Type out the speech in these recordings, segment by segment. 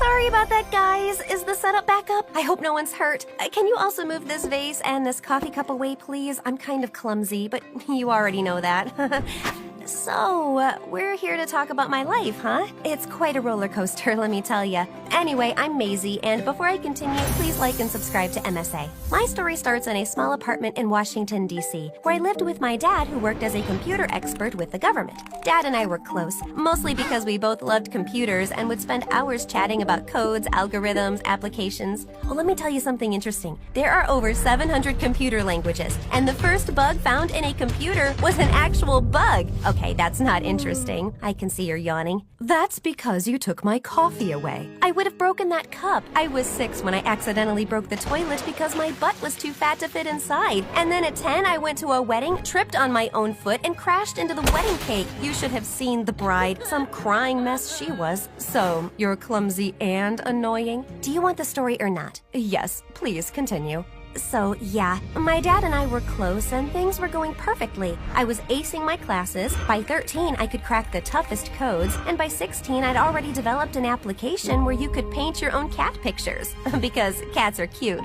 Sorry about that, guys. Is the setup back up? I hope no one's hurt. Can you also move this vase and this coffee cup away, please? I'm kind of clumsy, but you already know that. So, we're here to talk about my life, huh? It's quite a roller coaster, let me tell ya. Anyway, I'm Maisie, and before I continue, please like and subscribe to MSA. My story starts in a small apartment in Washington, D.C., where I lived with my dad, who worked as a computer expert with the government. Dad and I were close, mostly because we both loved computers and would spend hours chatting about codes, algorithms, applications. Well, let me tell you something interesting. There are over 700 computer languages, and the first bug found in a computer was an actual bug. Okay, that's not interesting. I can see you're yawning. That's because you took my coffee away. I would have broken that cup. I was 6 when I accidentally broke the toilet because my butt was too fat to fit inside. And then at 10, I went to a wedding, tripped on my own foot, and crashed into the wedding cake. You should have seen the bride. Some crying mess she was. So, you're clumsy and annoying? Do you want the story or not? Yes, please continue. So, yeah, my dad and I were close and things were going perfectly. I was acing my classes. By 13, I could crack the toughest codes. And by 16, I'd already developed an application where you could paint your own cat pictures. Because cats are cute.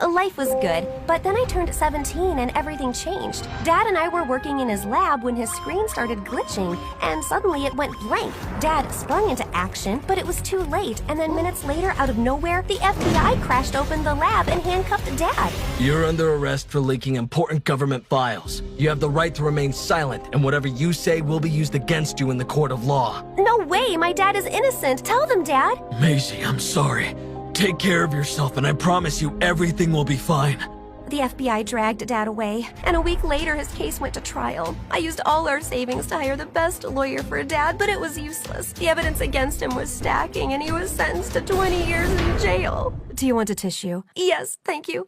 Life was good. But then I turned 17 and everything changed. Dad and I were working in his lab when his screen started glitching. And suddenly it went blank. Dad sprung into action, but it was too late. And then minutes later, out of nowhere, the FBI crashed open the lab and handcuffed Dad. You're under arrest for leaking important government files. You have the right to remain silent, and whatever you say will be used against you in the court of law. No way! My dad is innocent! Tell them, Dad! Maisie, I'm sorry. Take care of yourself, and I promise you everything will be fine. The FBI dragged Dad away, and a week later his case went to trial. I used all our savings to hire the best lawyer for Dad, but it was useless. The evidence against him was stacking, and he was sentenced to 20 years in jail. Do you want a tissue? Yes, thank you.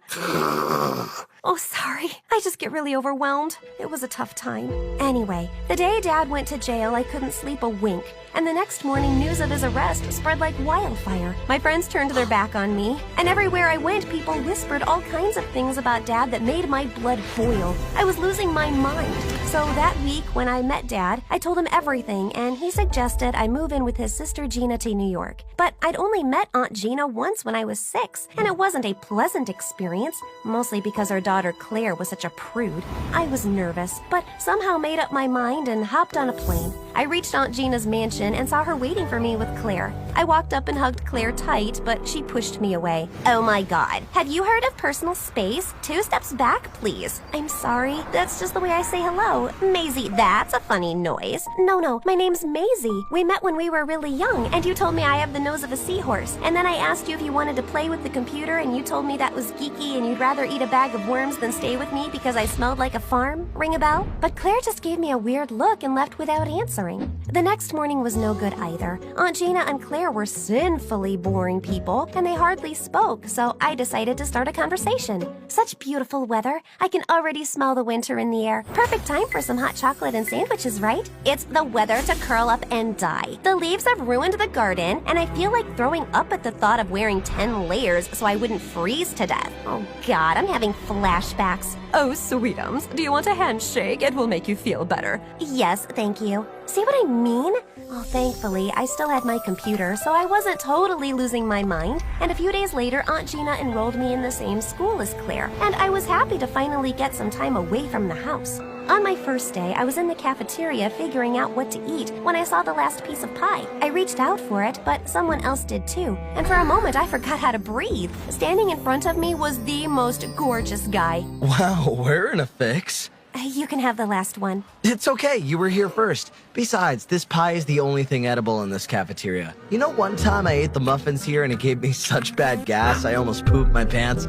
Oh, sorry. I just get really overwhelmed. It was a tough time. Anyway, the day Dad went to jail, I couldn't sleep a wink. And the next morning, news of his arrest spread like wildfire. My friends turned their back on me, and everywhere I went, people whispered all kinds of things about Dad that made my blood boil. I was losing my mind. So that week, when I met Dad, I told him everything, and he suggested I move in with his sister Gina to New York. But I'd only met Aunt Gina once when I was 6, and it wasn't a pleasant experience, mostly because our daughter Claire was such a prude. I was nervous, but somehow made up my mind and hopped on a plane. I reached Aunt Gina's mansion and saw her waiting for me with Claire. I walked up and hugged Claire tight, but she pushed me away. Oh my God. Have you heard of personal space? 2 steps back, please. I'm sorry. That's just the way I say hello. Maisie, that's a funny noise. No, my name's Maisie. We met when we were really young, and you told me I have the nose of a seahorse. And then I asked you if you wanted to play with the computer, and you told me that was geeky and you'd rather eat a bag of worms than stay with me because I smelled like a farm. Ring a bell? But Claire just gave me a weird look and left without answering. The next morning was no good either. Aunt Gina and Claire were sinfully boring people, and they hardly spoke, so I decided to start a conversation. Such beautiful weather. I can already smell the winter in the air. Perfect time for some hot chocolate and sandwiches, right? It's the weather to curl up and die. The leaves have ruined the garden, and I feel like throwing up at the thought of wearing 10 layers so I wouldn't freeze to death. Oh God, I'm having flashbacks. Oh, sweetums, do you want a handshake? It will make you feel better. Yes, thank you. See what I mean? Well, thankfully, I still had my computer, so I wasn't totally losing my mind. And a few days later, Aunt Gina enrolled me in the same school as Claire, and I was happy to finally get some time away from the house. On my first day, I was in the cafeteria figuring out what to eat when I saw the last piece of pie. I reached out for it, but someone else did too. And for a moment, I forgot how to breathe. Standing in front of me was the most gorgeous guy. Wow, we're in a fix. You can have the last one. It's okay, you were here first. Besides, this pie is the only thing edible in this cafeteria. You know, one time I ate the muffins here and it gave me such bad gas I almost pooped my pants?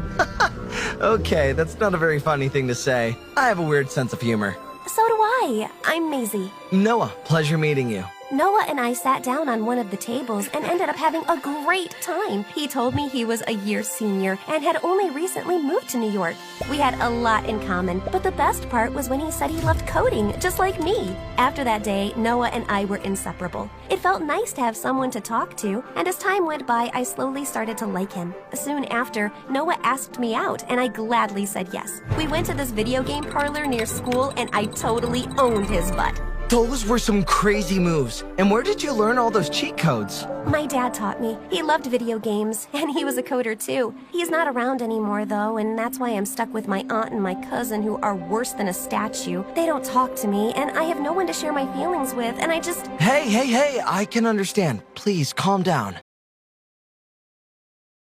Okay, that's not a very funny thing to say. I have a weird sense of humor. So do I. I'm Maisie. Noah, pleasure meeting you. Noah and I sat down on one of the tables and ended up having a great time. He told me he was a year senior and had only recently moved to New York. We had a lot in common, but the best part was when he said he loved coding, just like me. After that day, Noah and I were inseparable. It felt nice to have someone to talk to, and as time went by, I slowly started to like him. Soon after, Noah asked me out, and I gladly said yes. We went to this video game parlor near school, and I totally owned his butt. Those were some crazy moves. And where did you learn all those cheat codes? My dad taught me. He loved video games, and he was a coder too. He's not around anymore though, and that's why I'm stuck with my aunt and my cousin who are worse than a statue. They don't talk to me, and I have no one to share my feelings with, and I just... Hey, I can understand. Please, calm down.